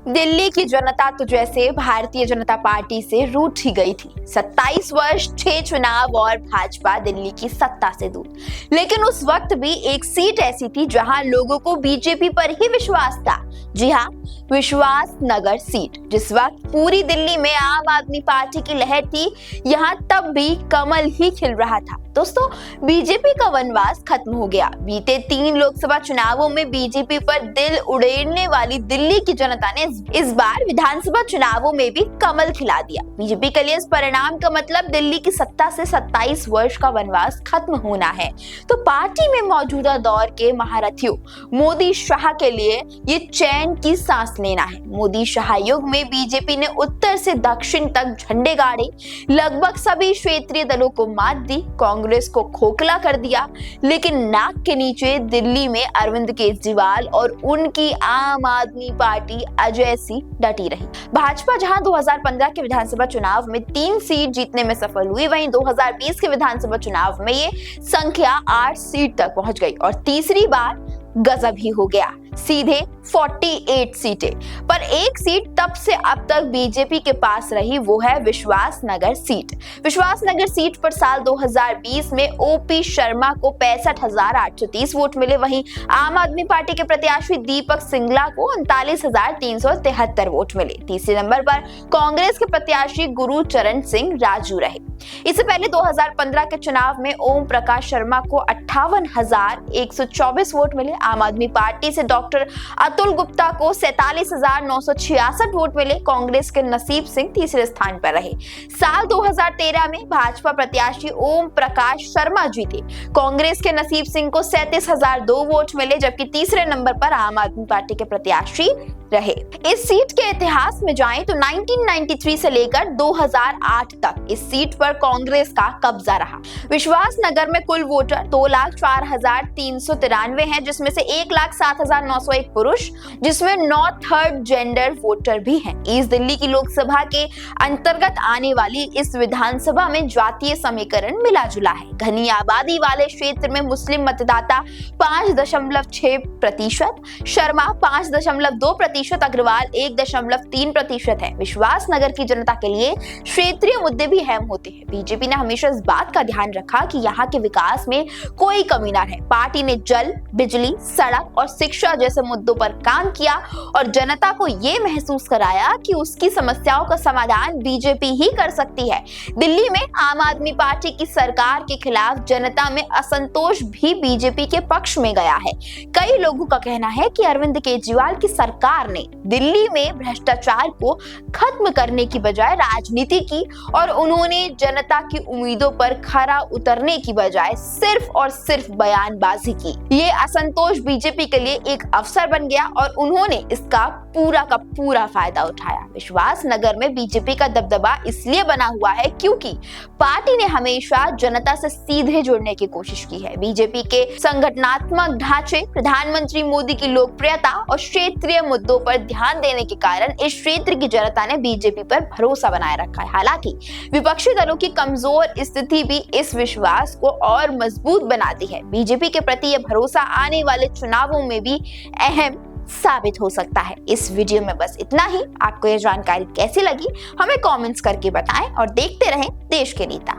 दिल्ली की जनता तो जैसे भारतीय जनता पार्टी से रूठ ही गई थी। 27 वर्ष, 6 चुनाव और भाजपा दिल्ली की सत्ता से दूर। लेकिन उस वक्त भी एक सीट ऐसी थी जहां लोगों को बीजेपी पर ही विश्वास था। जी हाँ, विश्वास नगर सीट। जिस वक्त पूरी दिल्ली में आम आदमी पार्टी की लहर थी, यहाँ तब भी कमल ही खिल रहा था। दोस्तों, बीजेपी का वनवास खत्म हो गया। बीते 3 लोकसभा चुनावों में बीजेपी पर दिल उड़ेलने वाली दिल्ली की जनता ने इस बार विधानसभा चुनावों में भी कमल खिला दिया। बीजेपी के लिए इस परिणाम का मतलब दिल्ली की सत्ता से 27 वर्ष का वनवास खत्म होना है। तो पार्टी में मौजूदा दौर के महारथियों मोदी शाह के लिए ये चैन की सांस लेना है। मोदी शाह युग में बीजेपी ने उत्तर से दक्षिण तक झंडे गाड़े, लगभग सभी क्षेत्रीय दलों को मात दी, कांग्रेस को खोखला कर दिया। लेकिन नाक के नीचे दिल्ली में अरविंद केजरीवाल और उनकी आम आदमी पार्टी अजय सी डटी रही। भाजपा जहां 2015 के विधानसभा चुनाव में 3 सीट जीतने में सफल हुई, वहीं 2020 के विधानसभा चुनाव में ये संख्या 8 सीट तक पहुंच गई और तीसरी बार गजब ही हो गया, सीधे 48 सीटें। पर एक सीट तब से अब तक बीजेपी के पास रही, वो है विश्वास नगर सीट। विश्वास नगर सीट पर साल 2020 में ओपी शर्मा को 65,830 वोट मिले, वहीं आम आदमी पार्टी के प्रत्याशी दीपक सिंगला को 39,373 वोट मिले। तीसरे नंबर पर कांग्रेस के प्रत्याशी गुरुचरण सिंह राजू रहे। इससे पहले 2015 के चुनाव में ओम प्रकाश शर्मा को 58,124 वोट मिले। आम आदमी पार्टी से डॉक्टर अतुल गुप्ता को 47,966 वोट मिले। कांग्रेस के नसीब सिंह तीसरे स्थान पर रहे। साल 2013 में भाजपा प्रत्याशी ओम प्रकाश शर्मा जीते। कांग्रेस के नसीब सिंह को 37,002 वोट मिले, जबकि तीसरे नंबर पर आम आदमी पार्टी के प्रत्याशी रहे। इस सीट के इतिहास में जाएं तो 1993 से लेकर 2008 तक इस सीट पर कांग्रेस का कब्जा रहा। विश्वास नगर में कुल वोटर 2,04,393 हैं, जिसमें से 1,07,901 पुरुष, जिसमें 9 थर्ड जेंडर वोटर भी हैं। ईस्ट दिल्ली की लोकसभा के अंतर्गत आने वाली इस विधानसभा में जातीय समीकरण मिला जुला है। घनी आबादी वाले क्षेत्र में मुस्लिम मतदाता 5.6%, शर्मा 5.2%, अग्रवाल 1.3% है। विश्वास नगर की जनता के लिए क्षेत्रीय मुद्दे भी अहम होते हैं। बीजेपी ने हमेशा इस बात का ध्यान रखा कि यहाँ के विकास में कोई कमी ना रहे। पार्टी ने जल, बिजली, सड़क और शिक्षा जैसे मुद्दों पर काम किया और जनता को ये महसूस कराया कि उसकी समस्याओं का समाधान बीजेपी ही कर सकती है। दिल्ली में आम आदमी पार्टी की सरकार के खिलाफ जनता में असंतोष भी बीजेपी के पक्ष में गया है। कई लोगों का कहना है कि अरविंद केजरीवाल की सरकार ने दिल्ली में भ्रष्टाचार को खत्म करने की बजाय राजनीति की और उन्होंने जनता की उम्मीदों पर खरा उतरने की बजाय सिर्फ और सिर्फ बयानबाजी की। ये असंतोष बीजेपी के लिए एक अवसर बन गया और उन्होंने इसका पूरा का पूरा फायदा उठाया। विश्वास नगर में बीजेपी का दबदबा इसलिए बना हुआ है क्योंकि पार्टी ने हमेशा जनता से सीधे जुड़ने की कोशिश की है। बीजेपी के संगठनात्मक ढांचे, प्रधानमंत्री मोदी की लोकप्रियता और क्षेत्रीय मुद्दों पर ध्यान देने के कारण इस क्षेत्र की जनता ने बीजेपी पर भरोसा बनाए रखा है। हालांकि विपक्षी दलों की कमजोर स्थिति भी इस विश्वास को और मजबूत बनाती है। बीजेपी के प्रति यह भरोसा आने वाले चुनावों में भी अहम साबित हो सकता है। इस वीडियो में बस इतना ही। आपको यह जानकारी कैसी लगी हमें कमेंट्स करके बताएं और देखते रहें देश के नेता।